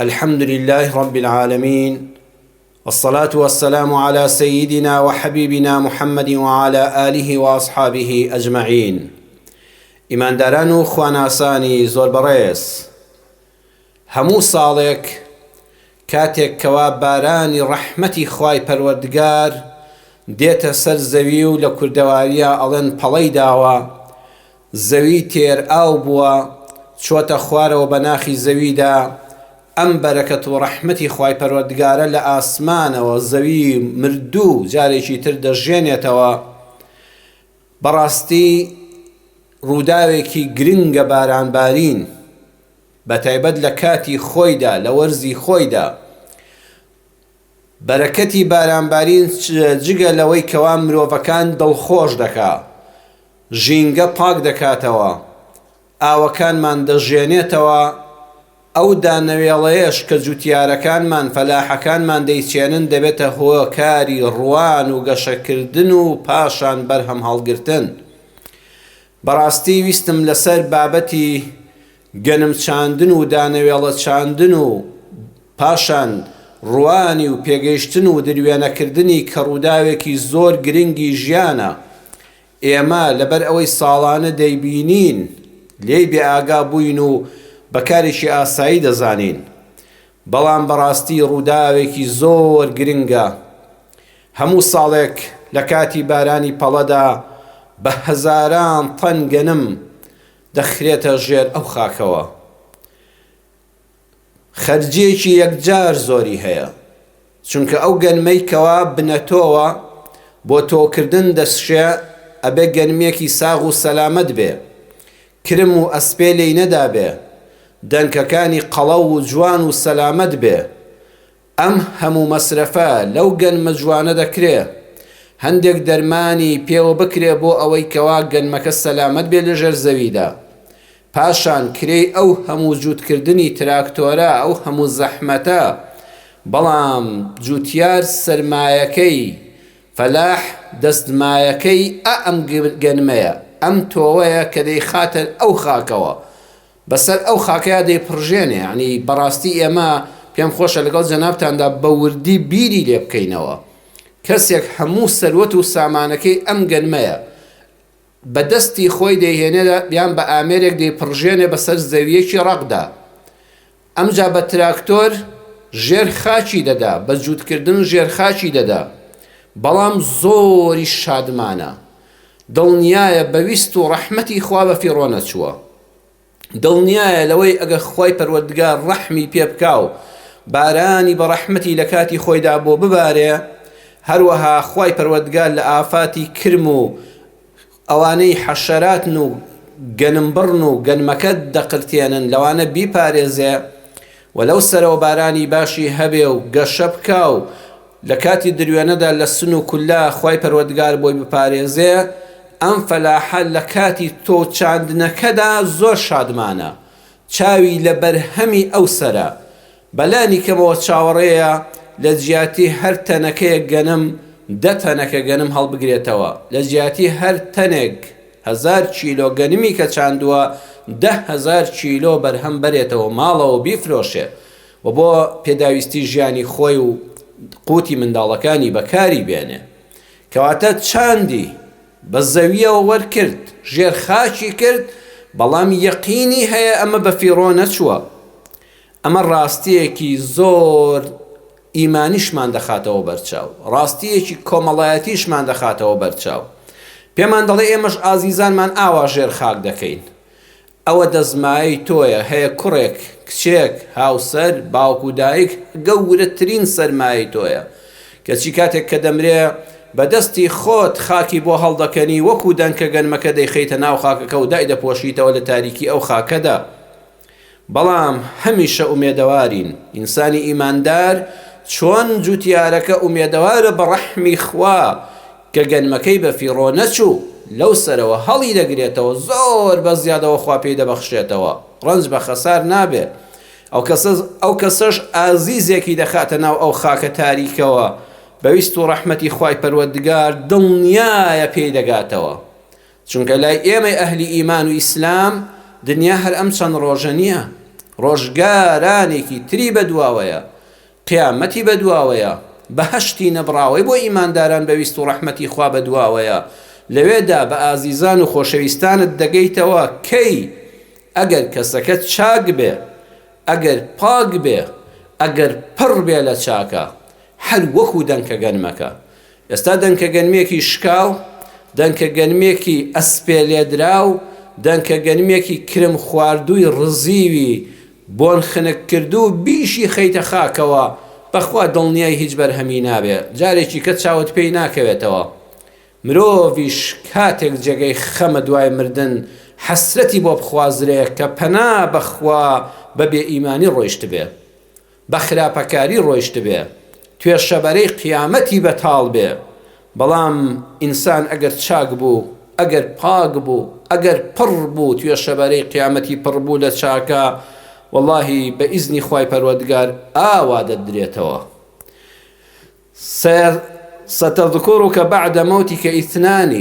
الحمد لله رب العالمين، والصلاة والسلام على سيدنا وحبيبنا محمد وعلى آله وأصحابه أجمعين. إمان دارانو خواناساني زور بريس همو صالك كاتك كواب باراني رحمتي خواي پروردگار ديتا سر زويو لكردواريا ألن پلي داوا زوي تير آو بوا چوتا خوارو بناخي زوي دا ئەم بەرەکەت و ڕەحمەتی خوای پەروەردگارە لە ئاسمانەوە زەوی مردوو جارێکی تر دەژێنێتەوە. بەڕاستی ڕووداوێکی گرنگە بارانبارین، بەتایبەت لە کاتی خۆیدا، لە وەرزی خۆیدا. بەرەکەتی بارانبارین جگە لەوەی کەوا مرۆڤەکان دڵخۆش دەکا، ژینگە پاک دەکاتەوە، ئاوەکانمان دەژێنێتەوە، ئەو دانەوێڵەیەش کە جوتیارەکانمان فەلاحەکانمان دەیچێنن دەبێتە هۆکاری ڕوان و گەشەکردن و پاشان بەرهەم هەڵگرتن. بەڕاستی ویستم لەسەر بابەتی گەنم چاندن و دانەوێڵە چاندن و پاشان ڕوانی و پێگەیشتن و دروێنەکردنی کە ڕووداوێکی زۆر گرنگی ژیانە. ئێمە لەبەر ئەوەی ساڵانە دەیبینین لێی بێئاگا بووین و بەکارێکی ئاسایی دەزانین، بەڵام بەڕاستی ڕووداوێکی زۆر گرنگە. هەموو ساڵێک لە کاتی بارانی پەڵەدا بە هەزاران تەن گەنم دەخرێتە ژێر ئەو خاکەوە. خەرجیەکی یەکجار زۆری هەیە، چونکە ئەو گەنمەی کەوا بنەتۆوە بۆ تۆکردن دەسشێ ئەبێ گەنمێکی ساغ و سەلامەت بێ، کرم و ئەسپێ لێی نەدابێ، دەنکەکانی قەڵە و جوان و سەلامەت بێ. ئەم هەموو مەسرەفە لەو گەنمە جوانە دەکرێ، هەندێک دەرمانی پێوە بکرێ بۆ ئەوەی کەوا گەنمەکە سەلامەت بێ لەژێر زەویدا. پاشان کرێ ئەو هەموو جووتکردنی تراکتۆرە، ئەو هەموو زەحمەتە، بەڵام جوتیار سەرمایەکەی فەلاح دەستمایەکەی ئەم گەنمەیە، ئەم تۆوەیە کە دەیخاتە ئەو خاکەوە، بەسەر ئەو خاکەیە دەیپڕژێنێ. یعنی بەڕاستی ئێمە پێم خۆشە لەگەڵ جەنابتاندا بە وردی بیری لێ بکەینەوە. کەسێک هەموو سەروەت و سامانەکەی ئەم گەنمەیە بە دەستی خۆی دەیهێنێ یان بە ئامێرێک دەیپڕژێنێ بەسەر زەویەکی ڕەقدا. ئەمجا بە تراکتۆر ژێر خاچی دەدا، بە جووتکردن ژێر خاچی دەدا، بەڵام زۆری شادمانە، دڵنیایە بەویست و ڕەحمەتی خوا بە فیڕۆ نەچووە، دڵنیایە لەوەی ئەگە خوای پەروەردگار ڕەحمی پێ بکا و بارانی بە ڕەحمەتی لە کاتی خۆیدا بۆ ببارێ، هەروەها خوای پەروەردگار لە ئافاتی کرم و ئەوانەی حەشەراتن و گەنمبڕن و گەنمەکە دەقرتێنن لەوانە بیپارێزێ و لەو سەرەوە بارانی باشی هەبێ و گەشە بکا و لە کاتی دروێنەدا لە سن و کولا خوای پەروەردگار بۆی بپارێزێ. ئەم فەلاحە لە کاتی تۆ چاندنەکەدا زۆر شادمانە، چاوی لە بەرهەمی ئەو سەرە، بەلانی کەمەوە چاوەڕێیە لە جیاتی هەر تەنەکەیەک گەنم 10 تەنەکە گەنم هەڵبگرێتەوە، لە جیاتی هەر تەنێک 1000 کیلۆ گەنمی کە چاندووە 10,000 کیلۆ بەرهەم بەرێتەوە ماڵەوە بیفرۆشێ و بۆ پێداویستی ژیانی خۆی و قوتی منداڵەکانی بەکاری بێنێ. کەواتە چاندی بە زەویەوە وەرکرد، ژێر خاچی کرد، بەڵام یەقینی هەیە ئەمە بە فیڕۆ نەچووە. ئەمە ڕاستیەکی زۆر ئیمانیشمان دەخاتەوە بەرچاو، ڕاستیەکی کۆمەڵایەتیشمان دەخاتەوە بەرچاو. پێمان دەڵێ ئێمەش ئازیزانمان ئاوا ژێر خاک دەکەین. ئەوە دەزمایی تۆیە، هەیە کوڕێک، کچێک، هاوسەر، باوک و دایک، گەورەترین سەرمایی تۆیە. کەچی کاتێک کە دەمرێ بەدەستی خۆت خاکی بۆ هەڵدەکەنی، وەکو دەنکە گەنمەکە دەیخەیتە ناو خاکەکە و دای دەپۆشیتەوە لە تاریکی ئەو خاکەدا. بەڵام هەمیشە ئومێدەوارین. ئینسانی ئیماندار چۆن جوتیارەکە ئومێدەوارە بە ڕەحمی خوا کە گەنمەکەی بە فیڕۆ نەچوو، لەو سەرەوە هەڵی دەگرێتەوە، زۆر بە زیادەوە خوا پێی دەبەخشێتەوە، ڕەنج بە خەسار نابێ. ئەو کەسەش ئازیزێکی دەخاتە ناو ئەو خاکە تاریکەوە، بەویست و ڕەحمەتی خوای پەروەردگار دڵنیایە پێی دەگاتەوە. چونکە لای ئێمە ئەهلی ئیمان و ئیسلام دنیا هەر ئەم چەند ڕۆژە نییە، ڕۆژگارانێکی تری بەدواوەیە، قیامەتی بەدواوەیە، بەهەشتی نەبراوەی بۆ ئیمانداران بەویست و ڕەحمەتی خوا بەدواوەیە. لەوێدا بە ئازیزان و خۆشەویستانت دەگەیتەوە کەی ئەگەر کەسەکەت چاک بێ، ئەگەر پاک بێ، ئەگەر پڕ بێ لە چاکە، هەر وەکو دەنکە گەنمەکە. ئێستا دەنکە گەنمێکی شکاو، دەنکە گەنمێکی ئەسپێلێدراو، دەنکە گەنمێکی کرم خواردووی ڕزیوی بۆن خنک کردو بیشی خەیتە خاکەوە، بەخوا دڵنیای هیچ بەرهەمی نابێ، جارێکی کە چاوت پێی ناکەوێتەوە. مرۆڤیش کاتێک جێگەی خەمە دوای مردن حەسرەتی بۆ بخوازرێ کە پەنا بەخوا بەبێ ئیمانی ڕۆیشت بێ، بە خراپەکاری ڕۆیشت بێ، توێشەبەرەی قیامەتی بەتاڵ بێ. بەڵام ئینسان ئەگەر چاک بوو، ئەگەر پاک بوو، ئەگەر پڕ بوو، توێشەبەرەی قیامەتی پڕ بوو لە چاکە، واللهی بە ئیزنی خوای پەروەردگار ئاوا دەدرێتەوە. ستذكرك بعد موتك اثنان،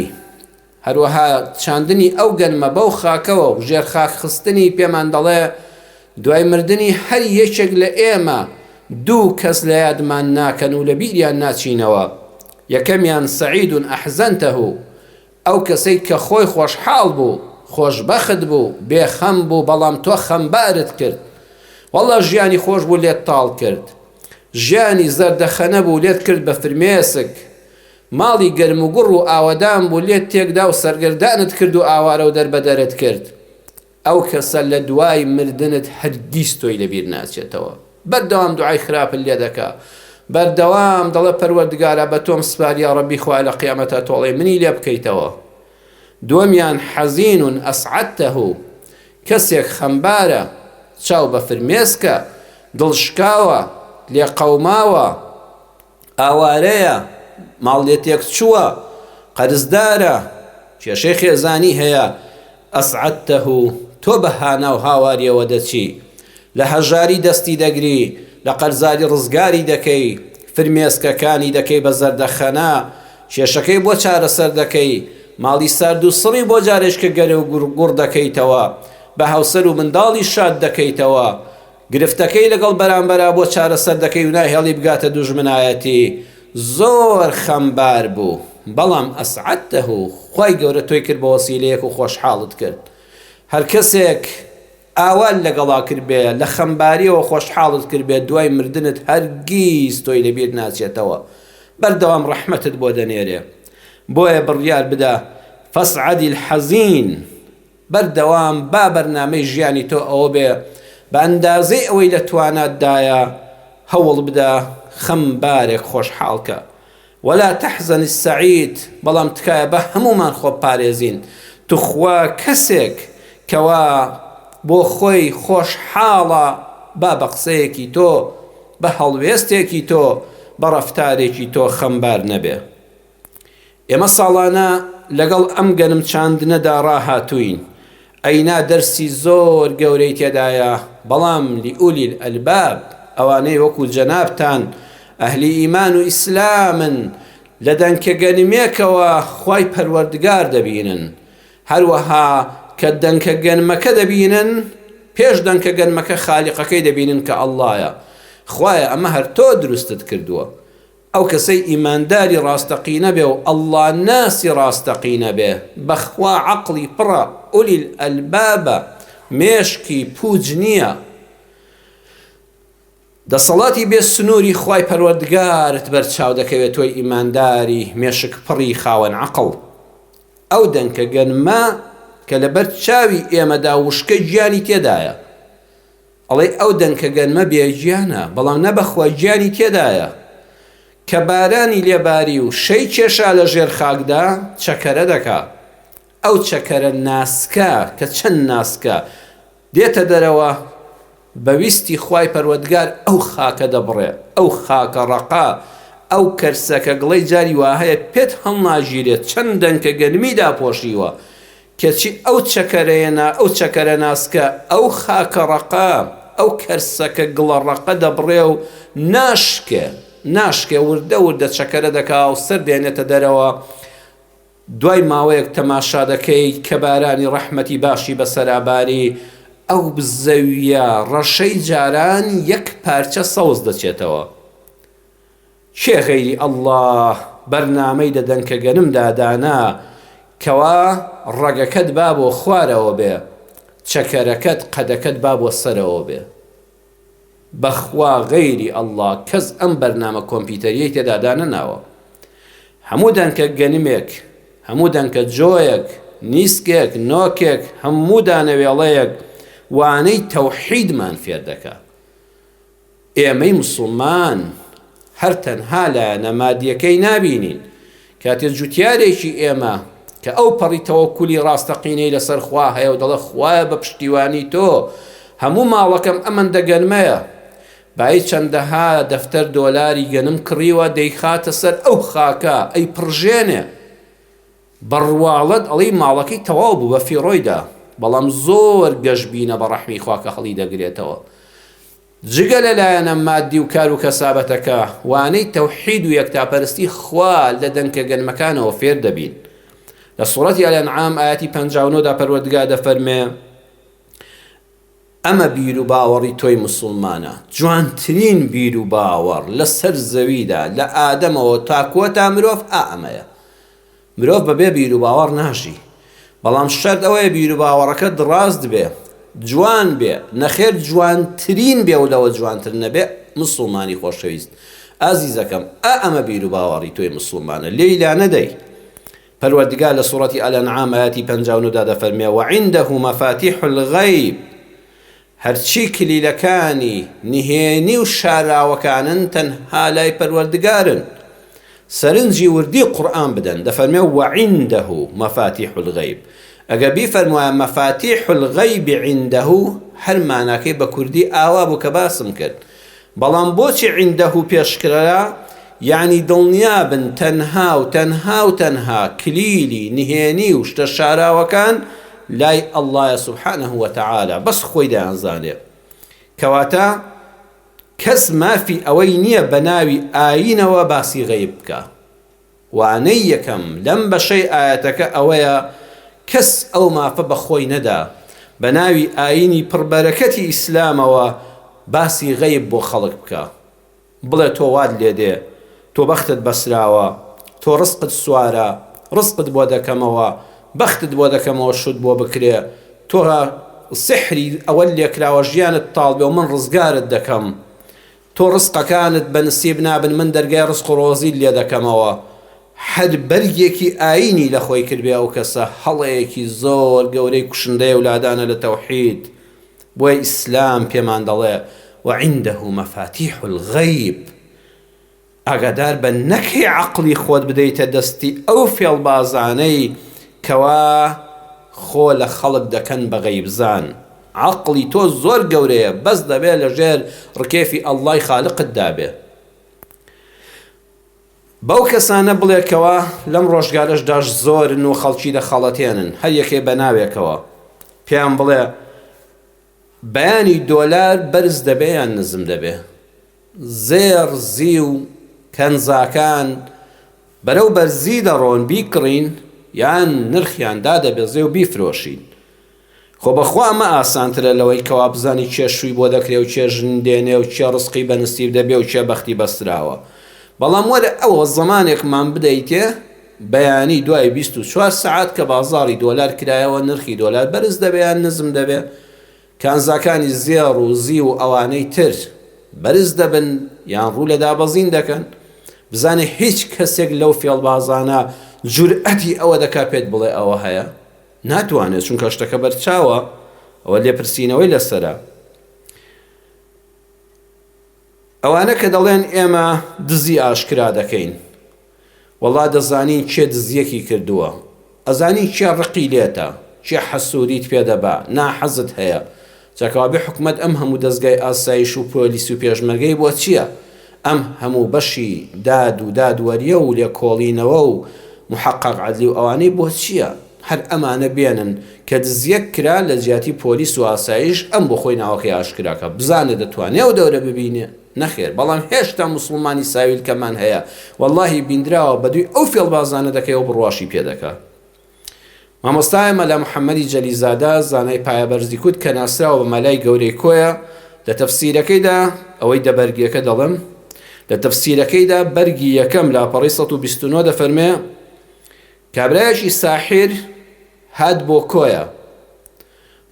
هەروەها چاندنی ئەو گەنمە بەو خاکەوە و ژێر خاک خستنی پێمان دەڵێ دوای مردنی هەر یەکێک لە ئێمە دوو کەس لە یادمان ناکەن و لە بیریان ناچینەوە. یەکەمیان سەعید ئەحزەنتەه، ئەو کەسەی کە خۆی خۆشحاڵ بوو، خۆشبەخت بوو، بێخەم بوو، بەڵام تۆ خەمبارت کرد. وەڵڵا ژیانی خۆش بوو لێت تاڵ کرد، ژیانی زەردەخەنە بوو لێت کرد بە فرمێسک، ماڵی گەرم و گوڕ و ئاوەدان بوو لێت تێکدا و سەرگەردانت کرد و ئاوارە و دەربەدەرت کرد. ئەو کەسە لە دوای مردنت هەرگیز تۆی لەبیر ناچێتەوە، بەردەوام دوعای خراپت لێ دەکا، بەردەوام دەڵێ پەروەردگارە بە تۆم سپاری یا ڕەبی خوا لە قیامەتە تۆڵێ منی لێ بکەیتەوە. دووەمیان حەزین ئەسعەدتەه، کەسێک خەمبارە، چاو بە فرمێسکە، دڵشکاوە، لێ قەوماوە، ئاوارەیە، ماڵ لێ تێک چووە، قەرزدارە، کێشەی خێزانی هەیە. ئەسعەدتەه، تۆ بە هانا و هاواریەوە دەچی، لە هەژاری دەستی دەگری، لە قەرزاری ڕزگاری دەکەی، فرمێسکەکانی دەکەی بە زەردەخەنا، کێشەکەی بۆ چارەسەر دەکەی، ماڵی سارد و سڕی بۆ جارێشکە گەرە و گوڕ دەکەیتەوە، بە هاوسەر و منداڵی شاد دەکەیتەوە، گرفتەکەی لەگەڵ بەرامبەرا بۆ چارەسەر دەکەی و ناهێڵی بگاتە دوژمنایەتی. زۆر خەمبار بوو، بەڵام ئەسعەدتەه، خوای گەورە تۆی کرد بە وەسیلەیەک و خۆشحاڵت کرد. هەر کەسێک ئاوال لەگەڵا کرد بێ، لە خەمباریەوە خۆشحاڵت کرد بێ، دوای مردنت هەرگیز تۆی لەبیر ناچێتەوە، بەردەوام ڕەحمەتت بۆ دەنێرێ. بۆیە بڕیار بدە فەسعەدی الحەزین، بەردەوام با بەرنامەی ژیانی تۆ ئەوە بێ بە ئەندازەی ئەوەی لە تواناتدایە هەوڵ بدە خەمبارێک خۆشحاڵکە. ولا تحزن السعید، بەڵام تکایە بە هەمومان خۆ پارێزین، توخوا کەسێک کەوا بۆ خۆی خۆشحاڵە با بە قسەیەکی تۆ، بە هەڵوێستێکی تۆ، بە ڕەفتارێکی تۆ خەمبار نەبێ. ئێمە ساڵانە لەگەڵ ئەم گەنم چاندنەدا ڕاهاتووین، ئەینا دەرسی زۆر گەورەی تێدایە، بەڵام لئولی الئەلباب، ئەوانەی وەکو جەنابتان ئەهلی ئیمان و ئیسلامن، لە دەنکە گەنمێکەوە خوای پەروەردگار دەبینن، هەروەها کە دەنکە گەنمەکە دەبینن، پێش دەنکە گەنمەکە خالیقەکەی دەبینن کە ئەڵڵایە، خوایە ئەمە هەر تۆ دروستت کردووە. ئەو کەسەی ئیمانداری ڕاستەقینە بێ و ئەڵڵا ناسی ڕاستەقینە بێ، بەخوا عەقڵی پڕە، ئولی الئەلبابە، مێشکی پوچ نییە. دەسەڵاتی بێ سنووری خوای پەروەردگارت بەرچاو دەکەوێت تۆی ئیمانداری مێشک پڕی خاوەن عەقڵ. ئەو دەنکە گەنمە کە لەبەر چاوی ئێمەدا وشکە گیانی تێدایە، ئەڵێ ئەو دەنکە گەنمە بێگیانە، بەڵام نەبەخوا گیانی تێدایە، کە بارانی لێباری و شەی کێشا لە ژێر خاکدا چەکەرە دەکا. ئەو چەکەرە ناسکە کە چەند ناسکە دێتە دەرەوە، بەویستی خوای پەروەردگار ئەو خاکە دەبڕێ، ئەو خاکە ڕەقا، ئەو کەرسەکە گڵەی جاری وا هەیە پێت هەڵناژیرێت، چەند دەنکە گەنمی داپۆشیوە، کەچی ئەو چەکەرەیەنا، ئەو چەکەرە ناسکە، ئەو خاکە ڕەقا، ئەو کەرسەکە گڵە ڕەقە دەبڕێ و ناشکێ وردە وردە چەکەرە دەکا و سەر دێنێتە دەرەوە. دوای ماوەیەک تەماشا دەکەی کە بارانی ڕەحمەتی باشی بەسەراباری، ئەو بزەویە ڕەشەی جاران یەک پارچە سەوز دەچێتەوە. چێ غەیری ئەڵڵاه بەرنامەی دەدەن کە گەنم دادانا کەوا ڕەگەکەت با بۆ خوارەوە بێ، چەکەرەکەت قەدەکەت با بۆ سەرەوە بێ. بەخوا غەیری ئەڵڵاه کەس ئەم بەرنامە کۆمپیوتەریەی تێدا نەناوە. هەموو دەنکە گەنمێک، هەموو دەنکە جۆیەک، نیسکێک، نۆکێک، هەموو دانەوێڵەیەک وانەی تەوحیدمان فێر دەکا. ئێمەی موسڵمان هەر تەنها لایەنە مادیەکەی نابینین. کاتێ جوتیارێکی ئێمە کە ئەو پەڕی تەوەکولی ڕاستەقینەی لەسەر خوا هەیە و دەڵێ خوایە بە پشتیوانی تۆ هەموو ماڵەکەم ئەمەندە گەنمەیە، بای چەندەها دەفتەر دۆلاری گەنم کڕیوە دەیخاتە سەر ئەو خاکە ئەی پڕژێنێ بەڕواڵەت ئەڵی ماڵەکەی تەواو بوو بە فیڕۆیدا، بەڵام زۆر گەشببینە بە ڕەحمی خواکە هەڵی دەگرێتەوە. جگە لەلایەنە مادی و کار و کەسابەتەکە وانەی تەوحید و یەکتاپەرستی خوا لە دەنکە گەنمەکانەوە فێر دەبین. لە سوورەتی ئەلئەنعام ئایەتی 59 دا پەروەردگار دەفەرمێ ئەمە بیر و باوەڕی تۆی موسڵمانە، جوانترین بیر و باوەڕ لەسەر زەویدا لە ئادەمەوە تا کۆتا مرۆڤ ئەمەیە. مرۆڤ بەبێ بیر و باوەڕ ناژی، بەڵام شەرت ئەوەیە بیر و باوەڕەکە دڕاست بێ، جوان بێ، نەخێر جوانترین بێ و لەوە جوانتر نەبێ. موسڵمانی خۆشەویست ئازیزەکەم، ئەمە بیر و باوەڕی تۆی موسڵمانە، لێی لا نەدەی. پەروەردگار لە سوورەتی ئەلئەنعام ئایەتی 59 دا دەفەرمێ وعنده مەفاتیح الغەیب، هەرچی کلیلەکانی نهێنی و شاراوەکانن تەنها لای پەروەردگارن. سەرنجی وردی قورئان بدەن دەفەرمێ وعنده مەفاتیح الغەیب. ئەگە بیفەرموایە مەفاتیح الغەیب عنده هەر ماناکەی بە کوردی ئاوا بوو کە باسم کرد، بەڵام بۆچی عنده پێشکرا؟ یعنی دڵنیابن تەنها و تەنها و تەنها کلیلی نهێنی و شتە شاراوەکان لای ئەڵڵایە سوبحانەه وتەعالە، بەس خۆی دەیانزانێ. کەواتە کەس مافی ئەوەی نییە بە ناوی ئاینەوە باسی غەیب بکە. وانەی یەکەم لەم بەشەی ئایەتەکە ئەوەیە کەس ئەو مافە بە خۆی نەدا بە ناوی ئاینی پڕبەرەکەتی ئیسلامەوە باسی غەیب بۆ خەڵک بکە، بڵێ تۆ واد لێ دێ، تۆ بەختت بەسراوە، تۆ ڕزقت سوارە، ڕزقت بۆ دەکەمەوە، بەختت بۆ دەکەمەوە، شوت بۆ بکرێ، تۆ سحری ئەوە لێکراوە ژیانت تاڵ بێ و من ڕزگارت دەکەم، تۆ ڕزقەکانت بە نسیب نابن من دەرگای ڕزق و ڕۆزی لێ دەکەمەوە. هەر بەرگێکی ئاینی لە خۆی کردبێ ئەو کەسە هەڵەیەکی زۆر گەورەی کوشندەی وڵادانە لە تەوحید. بۆی ئیسلام پێمان دەڵێ وعنده مەفاتیح الغەیب، ئاگادار بە نەکەی عەقڵی خۆت بدەیتە دەستی ئەو فێڵبازانەی کەوا خۆ لە خەڵک دەکەن بە غەیبزان. عەقڵی تۆ زۆر گەورەیە، بەس دەبێت لەژێر ڕکێفی ئەڵڵای خالقت دابێ. بەو کەسانە بڵێکەوە لەم ڕۆژگارەشداش زۆرن و خەڵکی دەخەڵەتێنن، هەر یەکێ بە ناوێکەوە پێیان بڵێ بەیانی دۆلار بەرز دەبێ یان نزم دەبێ، زێر زی و کەنزاکان بەرەو بەرزی دەڕۆن بیکڕین یان نرخیان دادەبێ زێ و بیفرۆشین. خۆ بەخوا ئەمە ئاسانترە لەوەی کەوا بزانی چێ شووی بۆ دەکرێ و چێ ژن دێنێ و چێ ڕزقی بەنسیب دەبێ و چێ بەختی بەستراوە. بەڵام وەرە ئەوە زەمانێکمان بدەیتێ بەیانی دوای 24 سەعات کە بازاڕی دۆلار کرایەوە نرخی دۆلار بەرز دەبێ یان نزم دەبێ، کانزاکانی زێڕ و زی و ئەوانەی تر بەرز دەبن یان ڕوو لە دابەزین دەکەن. بزانێ هیچ کەسێک لەو فێڵبازانە جورئەتی ئەوە دەکا پێت بڵێ ئەوە هەیە؟ ناتوانێت، چونکە شتەکە بەرچاوە، ئەوە لێپرسینەوەی لەسەرە. ئەوانە کە دەڵێن ئێمە دزی ئاشکرا دەکەین، وەڵا دەزانین چێ دزیەکی کردووە، ئەزانین چێ ڕقی لێتە، چێ حەسوودیت پێدەبا، ناحەزت هەیە. جاکەوابێ حکومەت ئەم هەموو دەستگای ئاسایش و پۆلیس و پێشمەرگەی بۆ چییە؟ ئەم هەموو بەشی داد و دادوەریە و لێکۆڵینەوە و محقق عەدلی و ئەوانەی بۆ چییە؟ هەر ئەمانە بێنن کە دزیەک کرا لە جیاتی پۆلیس و ئاسایش ئەم بۆ خۆی ناوەکەی ئاشکراکە، بزانێ دەتوانێ و دەورە ببینێ. نەخێر، بەڵام هێشتا موسڵمانی ساویل کەمان هەیە، وەڵڵاهی بیندراوە بەدوی ئەو فێڵبازانە دەکەی و بڕواشی پێ دەکا. مامۆستایە مەلا محەممەدی جەلیزادە زانای پایەبەرزی کوت کە ناسراوە بە مەلای گەورەی کۆیە لە تەفسیرەکەیدا ئەوەی دەبەرگیەکە دەڵم لە تەفسیرەکەیدا بەرگی یەکەم لاپەڕی 129 دەفەرمێ کابرایەکی ساحیر هات بۆ کۆیە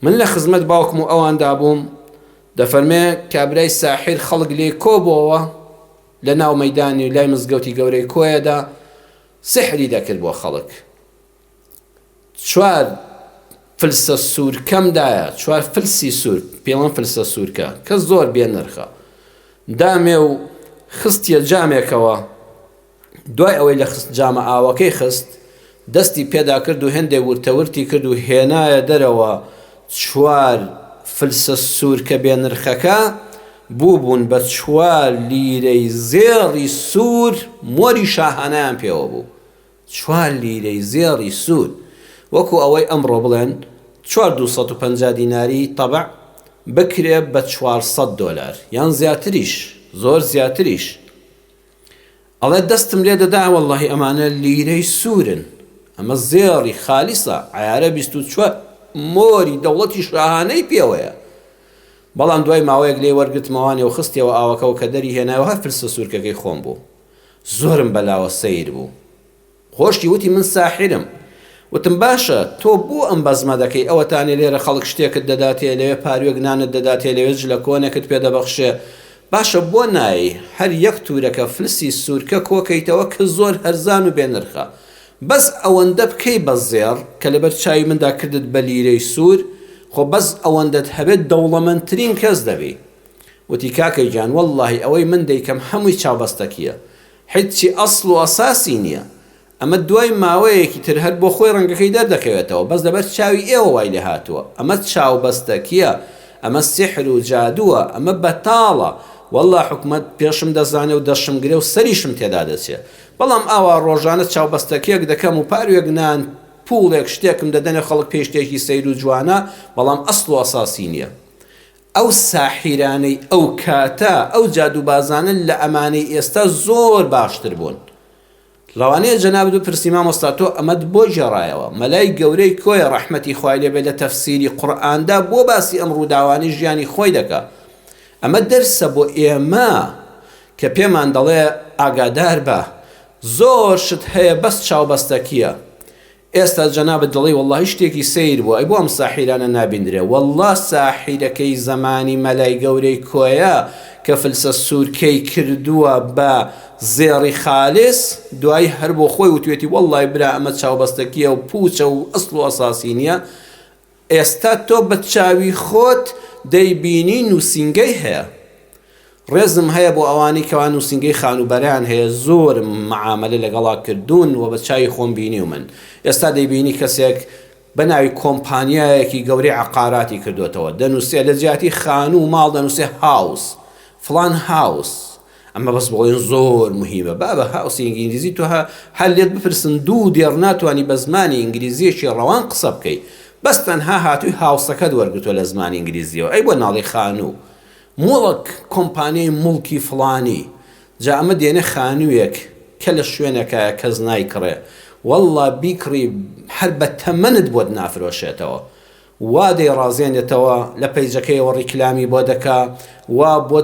من لە خزمەت باوکم و ئەواندا بووم دەفەرمێ کابرای ساحیر خەڵک لێ کۆبەوە لە ناو مەیدانی لای مزگەوتی گەورەی کۆیەدا سحری دەکرد بۆ خەڵک 4 فلسە سوورکەمدایە 4 فلسی سوور پێڵەن فلسە سوورکە کە زۆر بێ نرخە دامێ و خستیە جامێکەوە دوای ئەوەی لە جامە ئاوەکەی خست دەستی پێدا کرد و هێندێ ورتەورتی کرد و هێنایە دەرەوە 4 فلسە سوورکە بێ نرخەکە بوون بە 4 لیرەی زێڕی سوور مۆری شاهانەیان پێوە بوو 4 لیرەی زێڕی سوور وەکو ئەوەی ئەمڕۆ بڵێن 4250 دیناری تەبع بکرێ بە 400 دۆلار یان زیاتریش زۆر زیاتریش ئەڵێ دەستم لێ دەدا وەڵڵاهی ئەمانە لیرەی سوورن ئەمە زێڕی خالیسە عیارە 24 مۆری دەوڵەتی شاهانەی پێوەیە بەڵام دوای ماوەیەک لێ وەرگتمەوانێ و خستیەوە ئاوەکە و کە دەری هێنایەوە فلسە سوورکەکەی خۆم بوو زۆرم بەلاوە سەیر بوو خۆشتی وتی من ساحرم وتم باشە تۆ بۆ ئەم بەزمە دەکەی ئەوەتانێ لێرە خەڵک شتێکت دەداتێ لەوێ پاروێک نانت دەداتێ لەوێ لە کۆنێکت پێدەبەخشێ باشە بۆ نایی هەر یەک تورەکە فلسی سوورکە کۆکەیتەوە کە زۆر هەرزان و بێنرخە بەس ئەوەندە بکەی بە زێڕ کە لەبەر چاوی مندا کردت بە لیرەی سوور خۆ بەس ئەوەندەت هەبێت دەوڵەمەندترین کەس دەبی وتی کاکەی جان وەڵڵاهی ئەوەی من دەیکەم هەمووی چاوبەستەکیە هیچی ئەسڵ و ئەساسی نییە ئەمە دوای ماوەیەکی تر هەر بۆ خۆی ڕەنگەکەی دەردەکەوێتەوە بەس لەبەر چاوی ئێوە وای لێ هاتووە ئەمە چاوبەستەکیە ئەمە سیحر و جادووە ئەمە بەتاڵە والله حکومت پێشم دەزانێ و دەشمگرێ و سەریشم تێدا دەچێت بەڵام ئاوا ڕۆژانە چاوبەستەکێک دەکەم و پاروێک نان پوڵێک شتێکم دەدەنێ خەڵک پێشتێکی سەیر و جوانە بەڵام ئەسڵ و ئەساسی نییە ئەو ساحیرانەی ئەو کاتە ئەو جادوبازانە لە ئەمانەی ئێستا زۆر باشتر بوون ڕەوانەیە جەناب دوو پرسی مامۆستا تۆ ئەمەت بۆ ژێڕایەوە مەلای گەورەی کۆیە ڕەحمەتی خوای لێبێ لە تەفسیری قورئاندا بۆ باسی ئەم ڕووداوانەی ژیانی خۆی دەکا ئەمە دەرسە بۆ ئێمە کە پێمان دەڵێ ئاگادار بە زۆر شت هەیە بەس چاوبەستەکیە ئێستا جەنابەت دڵی وەڵڵاهی شتێکی سەیر بوو ئەی بۆ ئەم ساحیرانە نابیندرێ وەڵڵا ساحیرەکەی زەمانی مەلای گەورەی کۆیە کە فلسە سوورکەی کردووە بە زێڕی خالص دوای هەر بۆ خۆی وتوێتی وەڵڵای برا ئەمە چاوبەستەکیە و پوچە و ئەسڵ و ئەساسی نییە ئێستا تۆ بە چاوی خۆت دەیبینی نووسینگەی هەیە ڕێزم هەیە بۆ ئەوانی کەوا نووسینگەی خانوبەریان هەیە زۆر معاملە لەگەڵا کردوون و بە چاوی خۆم بینی و من ئێستا دەیبینی کەسێک بە ناوی کۆمپانیایەکی گەورەی عقاراتی کردوێتەوە دەنووسێ لە جیاتی خانوو و ماڵ دەنووسێ هاوس فلان هاوس ئەمە بەس بڵێن زۆر مهمە بابە هاوسی ئینگلیزی تۆ هەر لێت بپرسن دوو دێڕ ناتوانانی بە زمانی ئینگلیزیەکی ڕەوان قسە بکەیت بەس تەنها هاتووی هاوسەکەت وەرگتووە لە زمانی ئینگلیزیەوە ئەی بۆ ناڵی خانوو مڵک کۆمپانیای مڵکی فڵانی جا ئەمە دێنێ خانوویەک کە لە شوێنەکە کەس نایکڕێ وەڵڵا بیکڕی هەر بە تەمەنت بۆت نافرۆشێتەوە وا دەیڕازێنێتەوە لە پەیجەکەیەوە ڕیکلامی بۆ دەکا وا بۆ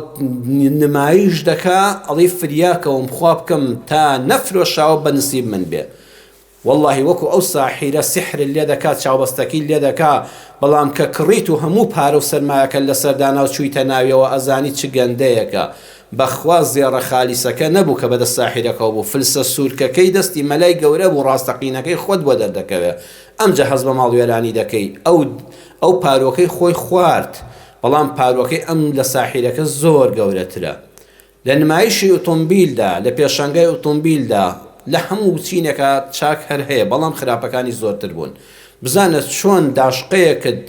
نمایش دەکا ئەڵی فریاکەوم خوا بکەم تا نەفرۆشاوە بە نسیب من بێ والله وەکو ئەو ساحیرە سحر لێ دەکات چاوبەستەکی لێ دەکا بەڵام کە کڕیت و هەموو پارە و سەرمایەکە لەسەر دانا و چوویتە ناویەوە ئەزانی چ گەندەیەکە بەخوا زێڕە خالیسەکە نەبوو کە بەدەست ساحیرەکەەوە بوو فلسە سوورکەکەی دەستی مەلای گەورە بوو ڕاستەقینەکەی خۆت بۆ دەردەکەوێت ئەمجا هەز بە ماڵوێرانی دەکەی ئەو پارۆکەی خۆی خوارد بەڵام پارۆکەی ئەم لە ساحیرەکە زۆر گەورەترە لە نمایشی ئۆتۆمبیلدا لە پێشانگای ئۆتۆمبیلدا لە هەموو چینێکە چاک هەر هەیە بەڵام خراپەکانی زۆرتر بوون بزانە چۆن داشقەیەکت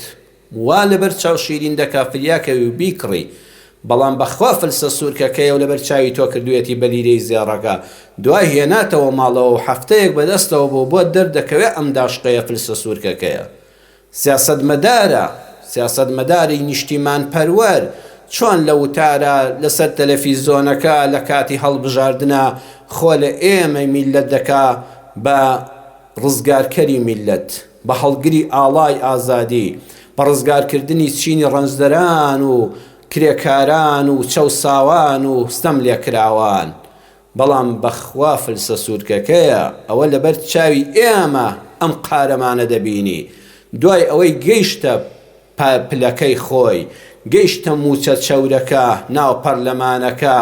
وا لەبەر چاو شیرین دەکا فریاکەوی و بیکڕی بەڵام بەخوا فلسە سوورکەکەیە و لەبەر چاوی تۆ کردوێتی بە لیرەی زێڕەکە دوای هێناتەوە ماڵەوە و هەفتەیەک بەدەستەوە بۆ دەردەکەوێت ئەم داشقەیە فلسە سوورکەکەیە سیاسەتمەداری نیشتیمان پەروەر چۆن لە وتارە لەسەر تەلەڤیزۆنەکە لە کاتی هەڵبژاردنە خۆ لە ئێمە میلەت دەکا بە ڕزگارکەری میلەت بە هەڵگری ئاڵای ئازادی، بە ڕزگارکردنی چینی ڕەنجدەران و کرێکاران و چەوساوان و ستەم لێکراوان. بەڵام بەخوا فلسە سوورکەکەیە ئەوە لەبەر چاوی ئێمە ئەم قارەمانە دەبینی. دوای ئەوەی گەیشتە پلەکەی خۆی، گەیشتە موچە چەورەکە، ناو پەرلەمانەکە،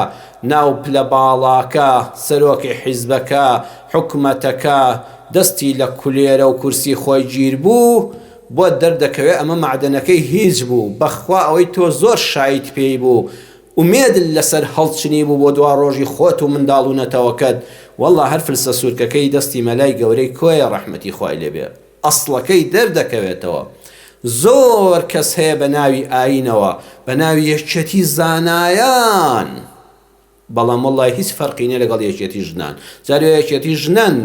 ناو پلە باڵاکە، سەرۆکی حیزبەکە، حکومەتەکە دەستی لە کولێرە و کورسی خۆی گیر بوو، بۆ دەردەکەوێت ئەمە معدنەکەی هیچ بوو. بەخوا ئەوەی تۆ زۆر شایت پێی بوو، ومێد لەسەر هەڵچنی بوو بۆ دوا ڕۆژی خۆت و منداڵ و نەتەوەکەت. وەڵڵا هەر فلسە سوورکەکەی دەستی مەلای گەورەی کۆیە ڕەحمەتی خوای لێبێ، ئەسڵەکەی دەردەکەوێتەوە. زۆر کەس هەیە بە ناوی ئاینەوە، بە ناوی یەکێتی زانایان، بەڵام وەڵڵای هیچ فەرقی نییە لەگەڵ یەکێتی ژنان. جارێ یەکێتی ژنان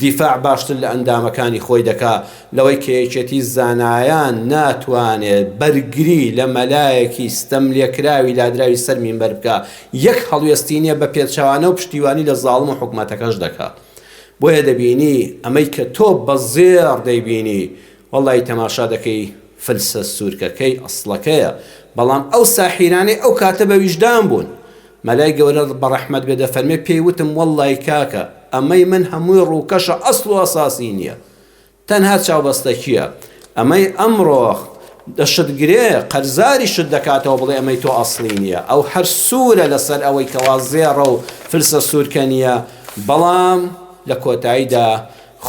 دیفاع باشتر لە ئەندامەکانی خۆی دەکا لەوەی کە یەکێتی زانایان ناتوانێت بەرگری لە مەلایەکی ستەم لێکراوی لادراوی سەر مینبەر بکە، یەک هەڵوێستی نییە بە پێچەوانە و پشتیوانی لە زاڵم و حکومەتەکەش دەکا. بۆیە دەبینی ئەمەی کە تۆ بە زێر دەیبینی، وەڵڵای تەماشا دەکەی فلسە سوورکەکەی ئەسڵەکەیە. بەڵام ئەو ساحیرانەی ئەو کاتە بە ویژدان بوون. مەلای گەورە بە ڕەحمەت بێ دەفەرمێ پێی وتم وەڵڵای کاکە ئەمەی من هەمووی ڕووکەشە ئەسڵ و ئەساسی نییە، تەنها چاوبەستەکیە. ئەمەی ئەمڕۆ دەشتگرێ قەرزاری شت دەکاتەوە بڵێ ئەمەی تۆ ئەسڵی نییە. ئەو هەر سوورە لەسەر ئەوەی کەوا زێڕە و فلسە سوورکە نییە. بەڵام لە کۆتاییدا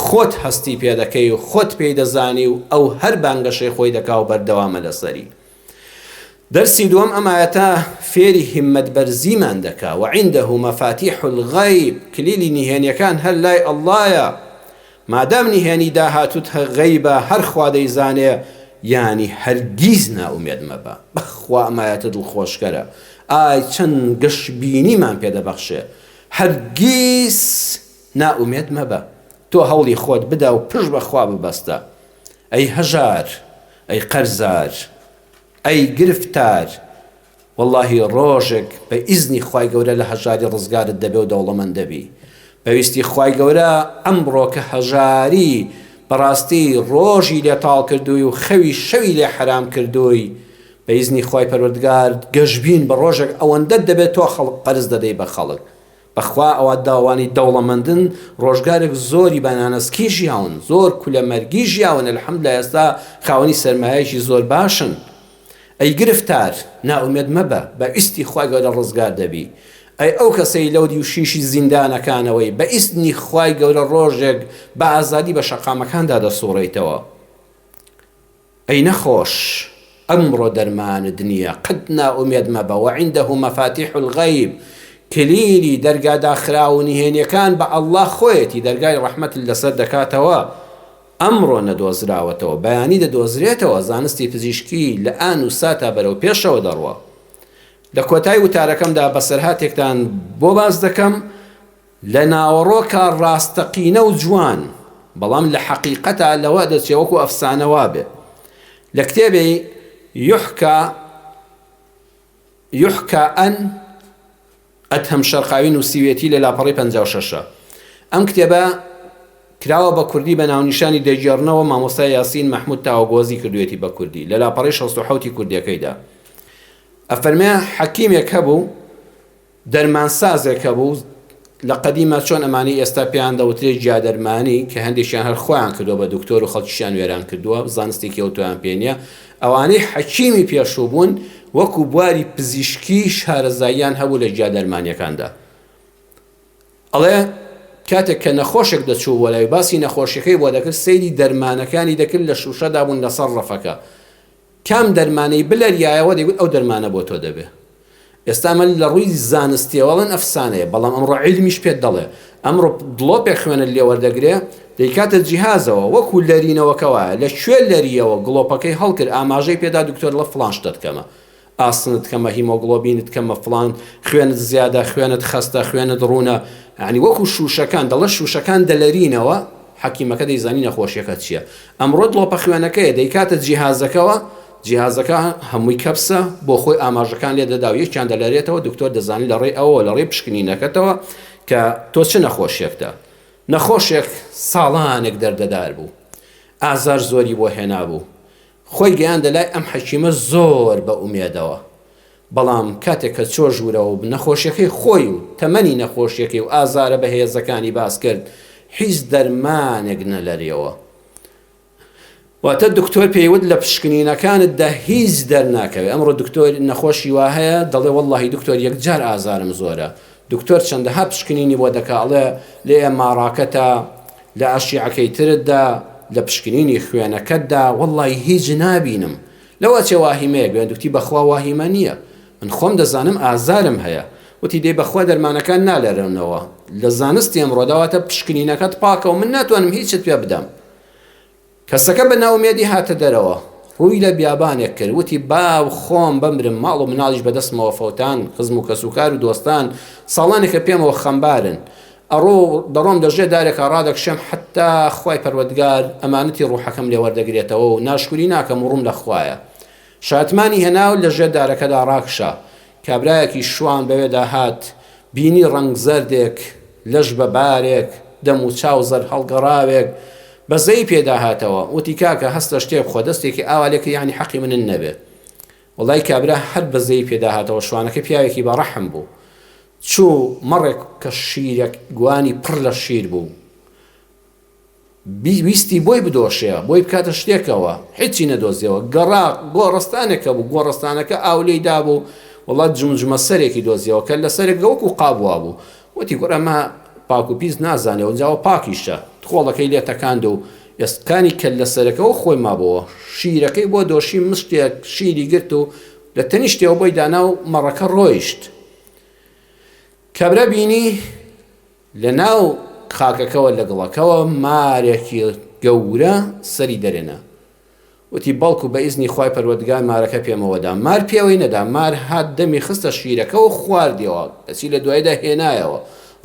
خۆت هەستی پێ دەکەی و خۆت پێی دەزانی و ئەو هەر بانگەشەی خۆی دەکا و بەردەوامە لەسەری. دەرسی دووەم ئەمایەتە فێری هیممەت بەرزیمان دەکا. وعنده مەفاتیح الغەیب، کلیلی نهێنیەکان هەر لای ئەڵڵایە. مادام نهێنی داهاتوت غەیبە هەر خوا دەیزانێ، یانی هەرگیز ناومێد مەبە. بەخوا ئەمایەتە دڵخۆشکەرە، ئای چەند گەشبینیمان پێدەبەخشێ. هەرگیز ناومێد مەبە، تۆ هەوڵی خۆت بدە و پشت بەخوا ببەستە. ئەی هەژار، ئەی قەرزار، ئەی گرفتار، واللهی ڕۆژێک بە ئیزنی خوای گەورە لە هەژاری ڕزگارت دەبێ و دەوڵەمەند دەبی. پێویستی خوای گەورە ئەمڕۆ کە هەژاری بەڕاستی ڕۆژی لێتاڵ کردووی و خەوی شەوی لێ حرام کردووی، بە ئیزنی خوای پەروەردگار گەشبین بە ڕۆژێک ئەوەندە دەبێت تۆ خەڵک قەرز دەدەی بە خەڵک. بەخوا ئەوە داوانی دەوڵەمەندن ڕۆژگارێک زۆری بەنانەسکی ژیاون، زۆر کولەمەرگی ژیاون، الحەمدولایە ئێستا خاوەنی سەرمایەکی زۆر باشن. ئەی گرفتار، ناومێد مەبە، بە ئیستی خوای گەورە ڕزگار دەبی. ئەی ئەو کەسەی لەودی و شیشی زیندانەکانەوەی بە ئیسنی خوای گەورە ڕۆژێک بە ئازادی بە شەقامەکاندا دەسوڕیتەوە. ئەی نەخۆش، ئەمڕۆ دەرمانت نییە، قەت ناومێد مەبە. وعنده مەفاتیح الغەیب، کلیلی دەرگا داخرا و نهێنیەکان بە ئەڵڵا خۆیەتی، دەرگای ڕەحمەت لەسەر دەکاتەوە. ئەمڕۆ نەدۆزراوەتەوە، بەیانی دەدۆزرێتەوە. زانستی پزیشکی لە ئان و ساتا بەرەو پێشەوە دەڕوە. لە کۆتایی وتارەکەمدا بەسەرهاتێکتان بۆ باز دەکەم لە ناوەڕۆکە ڕاستەقینە و جوان، بەڵام لە حەقیقەتە لەوە دەچێ وەکو ئەفسانەوا بێ. لە کتێبی یحکا ئەن ئەدهم شەرقاوی نووسیوێتی لە لاپەڕی 56. ئەم کتێبە کراوە بە کوردی بە ناونیشانی دەیجێڕنەوە مامۆستای یاسین مەحموود تاوەگۆزی کردوێتی بە کوردی لە لاپەڕی 67 کوردیەکەیدا. ئەفەرمێ حەکیمێک هەبوو، دەرمانسازێک هەبوو لە قەدیمە، چۆن ئەمانی ئێستا پێیان دەوترێت جیادەرمانی، کە هەندێکیان هەر خۆیان کردووە بە دکتۆر و خەڵکیشیان وێران کردووە، زانستێکی ئەوتۆیان پێ نییە. ئەوانەی حەکیمی پێشوو بوون وەکو بواری پزیشکی شارەزاییان هەبوو لە جیادەرمانیەکاندا. ئەڵێ کاتێک کە نەخۆشێک دەچوو وەلای باسی نەخۆشیەکەی بۆ دەکرد، سەیری دەرمانەکانی دەکرد لە شوشەدا بوون لەسەر ڕەفەکە. کام دەرمانەی بلەریایەوە دەیگوت ئەو دەرمانە بۆ تۆ دەبێ. ئێستا من لە ڕووی زانستیەوەڵەن ئەفسانەیە، بەڵام ئەمڕۆ عیلمیش پێت دەڵێ. ئەمڕۆ دڵۆپێک خوێنت لێ وەردەگرێ، دەیکاتە جیهازەوە وەکو لەرینەوەکەوە لە کوێ لەریەوە گڵۆپەکەی هەڵکرد، ئاماژەی پێدا دکتۆر لە فڵان شتت کەمە، ئاسنت کەمە، هیمۆگلۆبینت کەمە، فڵان خوێنت زیادە، خوێنت خەستە، خوێنت ڕوونە. یعنی وەکو شوشەکان دەڵێ شوشەکان دەلەرینەوە، حەکیمەکە دەیزانی نەخۆشیەکە چییە. ئەمڕۆ دڵۆپە خوێنەکەیە دەیکاتە جیهازەکەوە، جیهازەکە هەمووی کەپسە بۆ خۆی ئاماژەکان لێ دەدا و یەکیان دەلەرێتەوە، دکتۆر دەزانی لە ڕێی ئەوە لە ڕێی پشکنینەکەتەوە کە تۆ چ نەخۆشیەکتە. نەخۆشێک ساڵانێک دەردەدار بوو. ئازار زۆری بۆ هێنابوو خۆی گەیاندە لای ئەم حەکیمە زۆر بە ئومێدەوە بەڵام کاتێک کە چۆ ژوورەوە نەخۆشیەکەی خۆی و تەمەنی نەخۆشیەکەی و ئازارە بەهێزەکانی باس کرد هیچ دەرمانێک نەلەرێەوە واتە دکتۆر پێیوت لە پشکنینەکانتدا هیچ دەرناکەوێت ئەمڕۆ دکتۆر نەخۆشی وا هەیە دەڵێ وەڵڵاهی دکتۆر یەکجار ئازارم زۆرە دکتۆر چەندەها پشکنینی بۆ دەکاڵێ لێ ئێماڕاکەتە لە ئاشیعەکەی ترتدا لە پشکنینی خوێنەکەتدا وەڵڵاهی هیچ نابینم لەوە چێ واهیمەیە گوێندوکتی بەخوا واهیمە نییە من خۆم دەزانم ئازارم هەیە وتی دەی بەخوا دەرمانەکان نالێرنەوە لە زانستی ئەمڕۆداواتە پشکنینەکەت پاکە و من ناتوانم هیچت پێ بدەم کەسەکە بە ناومێدی هاتە دەرەوە ڕووی لە بیابانێک کرد وتی باو خۆم بمرم ماڵ و مناڵیش بەدەستمەوە فەوتان خزم و کەسوکار و دۆستان ساڵانێکە پێمەوە خەمبارن ئەڕۆ دەڕۆم دەژێ دارێکە ڕادەکشێم حتا خوای پەروەردگار ئەمانەتی ڕوحەکەم لێ وەردەگرێتەوە و ناشکوری ناکەم و ڕووم لە خوایە شاتمانی هێناو لە ژێر دارەکەدا ڕاکشە کابرایەکی شوان بەوێدا هات بینی ڕەنگ زەردێک لەش بە بارێک دەم و چاو زەر هەڵگەڕاوێک بەزەی پێدا هاتەوە وتی کاکە هەستە شتێک خۆ دەستێکی ئاوالێکە یانی حەقی منن نەبێ وڵای کابرا هەر بەزەی پێدا هاتەوە شوانەکە پیاوێکی بەڕەحم بوو چوو مەڕێک کە شیرێک گوانی پڕ لە شیر بوو ویستی بۆی بدۆشەیە بۆی بکاتە شتێکەوە هیچی نەدۆزیەوە گەڕا گۆڕستانێکە بوو گۆڕستانەکە ئاولەی دابوو وڵات جمجمە سەرێکی دۆزیەوە کە لە سەرێک گەوەکو قابووە بوو وتی گۆرەمە پاک و پیس نازانێەوە جاوە پاکیشە خۆڵەکەی لێتەکاند و ئێستکانی کە لە سەرەکەەوە خۆی مابەوە شیرەکەی بۆ دۆشی مشتێک شیری گرت و لە تەنیشتەوە بۆی دانا و مەڕەکە ڕۆیشت کابرا بینی لە ناو خاکەکەەوە لە گڵەکەەوە مارێکی گەورە سەری دەرێنە وتی بەڵکو بە ئیزنی خوای پەروەردگار مارەکە پێمەوەدا مار پێوەی نەدا مار هات دەمی خستە شیرەکە و خواردیەوە ئەچی لە دوایدا هێنایەوە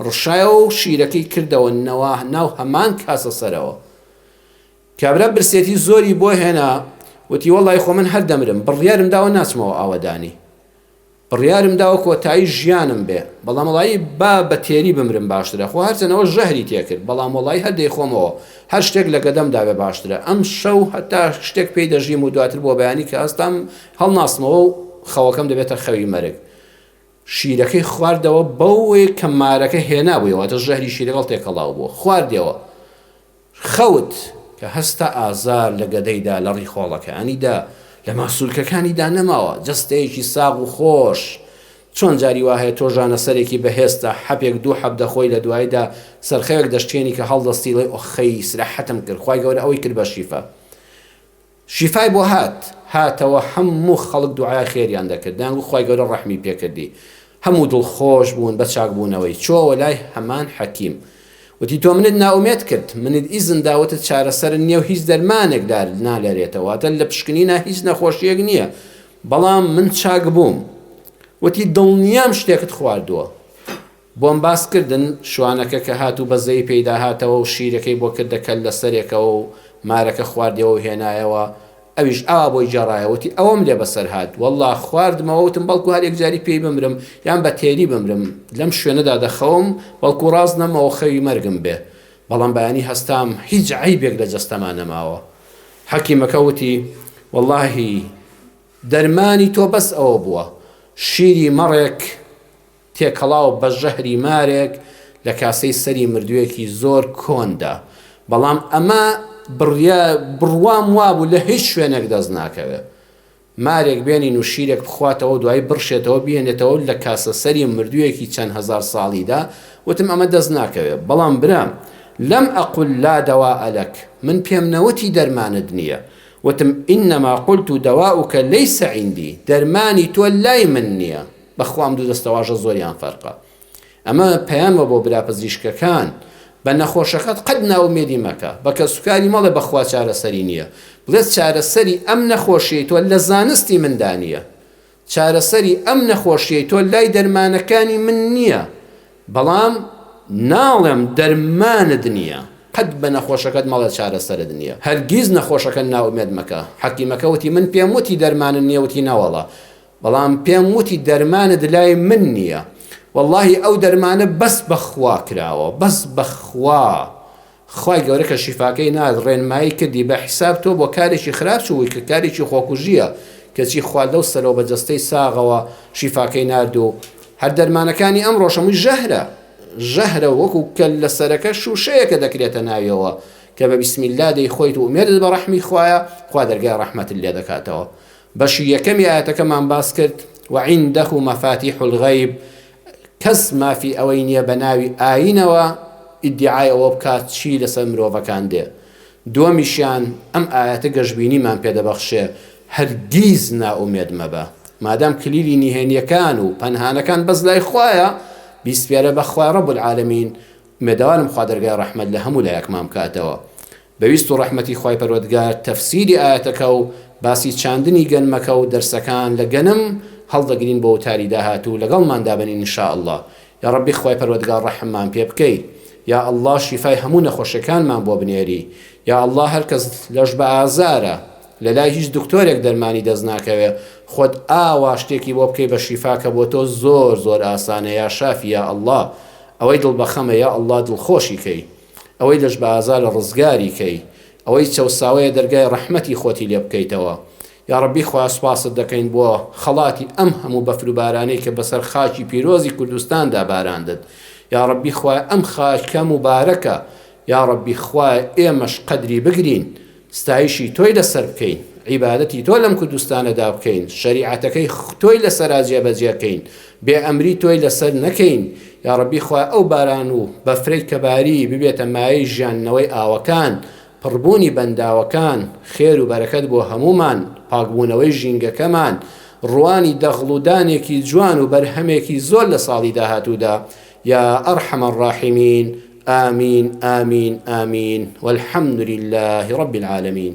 ڕشایەوە و شیرەکەی کردەوە ناو هەمان کاسە سەرەوە کابرا برسێتی زۆری بۆ هێنا وتی وەڵڵای خۆ من هەر دەمرم بڕیارم داوە ناچمەوە ئاوەدانی بڕیارم داوە کۆتایی ژیانم بێ بەڵام وڵایی با بە تێری بمرم باشترە خۆ هەرچەنەوە ژەهری تێکرد بەڵام وڵایی هەردەی خۆمەوە هەر شتێک لە گەدەمدا بێ باشترە ئەم شەو هەتا شتێک پێی دەژیم و دواتر بۆ بەیانی کە ئەستام هەڵناسمەوە و خەوەکەم دەبێتە خەوی مەرگ شیرەکەی خواردەوە بەوەی کە مارەکە هێنا بوویەوەتە ژەهری شیرەگەڵ تێکەڵاو بووە خواردەوە خەوت کە هەستا ئازار لە گەدەیدا لە ڕیخۆڵەکانیدا لە ماسوولکەکانیدا نەماوە جەستەیەکی ساغ و خۆش چۆن جاری وهەیە تۆژانە سەرێکی بەهێستا حەپێک دوو حەب دەخۆی لە دوایدا سەرخەوێک دەشتێنی کە هەڵدەستی لێ ئۆخەی سرەحەتم کرد خوای گەورە ئەوەی کرد بە شیفا شیفای بۆ هاتەوە هەموو خەڵک دوعای خێریان دەکرد دەنگ و خوای گەورە ڕەحمی پێکردی هەموو دڵخۆش بوون بە چاکبوونەوەی چۆوە لای هەمان حەکیم وتی تۆ منت ناومێت کرد منت ئیزن داوتت چارەسەر نییە و هیچ دەرمانێکدار نالێرێتەوەتە لە پشکنینە هیچ نەخۆشیەک نییە بەڵام من چاک بووم وتی دڵنیام شتێکت خواردووە بۆم باسکردن شوانەکە کە هاتوو بەزەی پێیدا هاتەوە و شیرەکەی بۆ کردەکەل لە سەرێکەوە و مارەکە خواردەوە و هێنایەوە ئەویش ئاوا بۆی جێڕایەوەتی ئەوەم لێ بەسەر هات وەڵڵا خواردمەوەوتم بەڵکو هەرێک جاری پێی بمرم یان بە تێری بمرم لەم شوێنەدا دەخەوم بەڵکو ڕاست نەمەوە خەوی مەرگم بێ بەڵام بەیانی هەستام هیچ عیبێک لە جەستەمان نەماوە حەکیمەکە وتی وەڵڵاهی دەرمانی تۆ بەس ئەوە بووە شیری مەڕێک تێکەڵاو بە ژەهری مارێک لە کاسەی سەری مردوویەکی زۆر کۆندا بەڵام ئەمە بڕوام وابوو لە هیچ شوێنێک دەست ناکەوێت مارێک بێنین و شیرێک بخواتەوە دوای بڕشێتەوە بێنێتەوە لە کاسە سەری مردوویەکی چەند هەزار ساڵیدا وتم ئەمە دەست ناکەوێت بەڵام برام لەم ئەقول لا دەواء لەک من پێم نەوتی دەرمانت نییە وتم ئینەما قولت دەواؤکە لەیسە عیندی دەرمانی تۆ لای من نییە بەخوام دوو دەستەواژە زۆریان فەرقە ئەمە پەیامە بۆ براپزیشکەکان بە نەخۆشەکەت قەت ناومێدی مەکە بە کەسوکاری مەڵێ بەخوا چارەسەری نییە بڵێت چارەسەری ئەم نەخۆشیەی تۆ لە زانستی مندا نییە چارەسەری ئەم نەخۆشیەی تۆ لای دەرمانەکانی من نییە بەڵام ناڵێم دەرمانت نییە قەت بە نەخۆشەکەت مەڵێ چارەسەرت نییە هەرگیز نەخۆشەکە ناومێد مەکە حەکیمەکە وتی من پێم وتی دەرمانت نییە وتی نەوەڵە بەڵام پێم وتی دەرمانت لای من نییە واللهی ئەو دەرمانە بەس بەخوا کراوە بەس بەخوا خوای گەورە کە شیفاکەی ناد ڕێنمایی کردی بە حیساب تۆ بۆ کارێکی خراپ چووی کە کارێکی خۆکوژیە کەچی خوا لەو سەرەوە بە جەستەی ساغەوە شیفاکەی نارد و هەر دەرمانەکانی ئەم ڕۆژەمووی ژەهرە وەکو کە لە سەرەکە شوشەیەکە دەکرێتە ناویەوە کە بە بسم الله دەیخۆیت و ئومێدت بە ڕەحمی خوایە خوا دەرگای ڕەحمەتت لێ دەکاتەوە. بەشی یەکەمی ئاەتەکەمان باس کرد وعنده مەفاتیح الغەیب کەس مافی ئەوەی نییە بە ناوی ئاینەوە ئیدعای ئەوە بکات چی لەسەر مرۆڤەکان دێ. دووەمیشیان ئەم ئاەتە گەشببینیمان پێدەبەخشێ هەرگیز ناومێد مەبە مادام کلیلی نهێنیەکان و پەنهانەکان بەس لای خوایە بیسپێرە بەخوا ڕەب العالەمین مێداوانم خوا دەرگای ڕەحمەت لە هەموو لایەکمان بکاتەوە. بەویست و ڕەحمەتی خوای پەروەردگار تەفسیری ئاەتەکە و باسی چاندنی گەنمەکە و دەرسەکان لە گەنم هەڵدەگرین بۆ وتاری داهاتوو لەگەڵماندا بنین ئینشاء الله. یا ڕەبی خوای پەروەردگار ڕەحممان پێ بکەی. یا الله شیفای هەموو نەخۆشیەکانمان بۆ بنێری. یا الله هەر کەس لەش بە ئازارە لەلای هیچ دکتۆرێک دەرمانی دەست ناکەوێ خۆت ئاوا شتێکی بۆ بکەی بە شیفاکە بۆ تۆ زۆر زۆر ئاسانە یا شافی یا الله ئەوەی دڵبەخەمە یا الله دڵخۆشی کەی ئەوەی لەش بە ئازارە ڕزگاری کەی ئەوەی چەوساوەیە دەرگای ڕەحمەتی خۆتی لێ بکەیتەوە. یا ڕەبی خوا سوپاست دەکەین بۆ خەڵاتی ئەم هەموو بەفر و بارانەی کە بەسەر خاکی پیرۆزی کوردستاندا باراندت. یا ڕەبی خوا ئەم خاکە مبارەکە یا ڕەبی خوا ئێمەش قەدری بگرین ستایشی تۆی لەسەر بکەین عیبادەتی تۆ لەم کوردستانەدا بکەین شەریعەتەکەی تۆی لەسەرا جێبەجێکەین بێ ئەمری تۆی لەسەر نەکەین. یا ڕەبی خوا ئەو باران و بەفرەی کەباری ببێتە مایەی ژیاننەوەی ئاوەکان پڕبوونی بەنداوەکان خێر و بەرەکەت بۆ هەمومان پاکبوونەوەی ژینگەکەمان ڕوانی دەغڵودانێکی جوان و بەرهەمێکی زۆر لە ساڵی داهاتوودا. یا ئەرحەم الراحیمین آمین آمین آمین والحمد لله رب العالمين.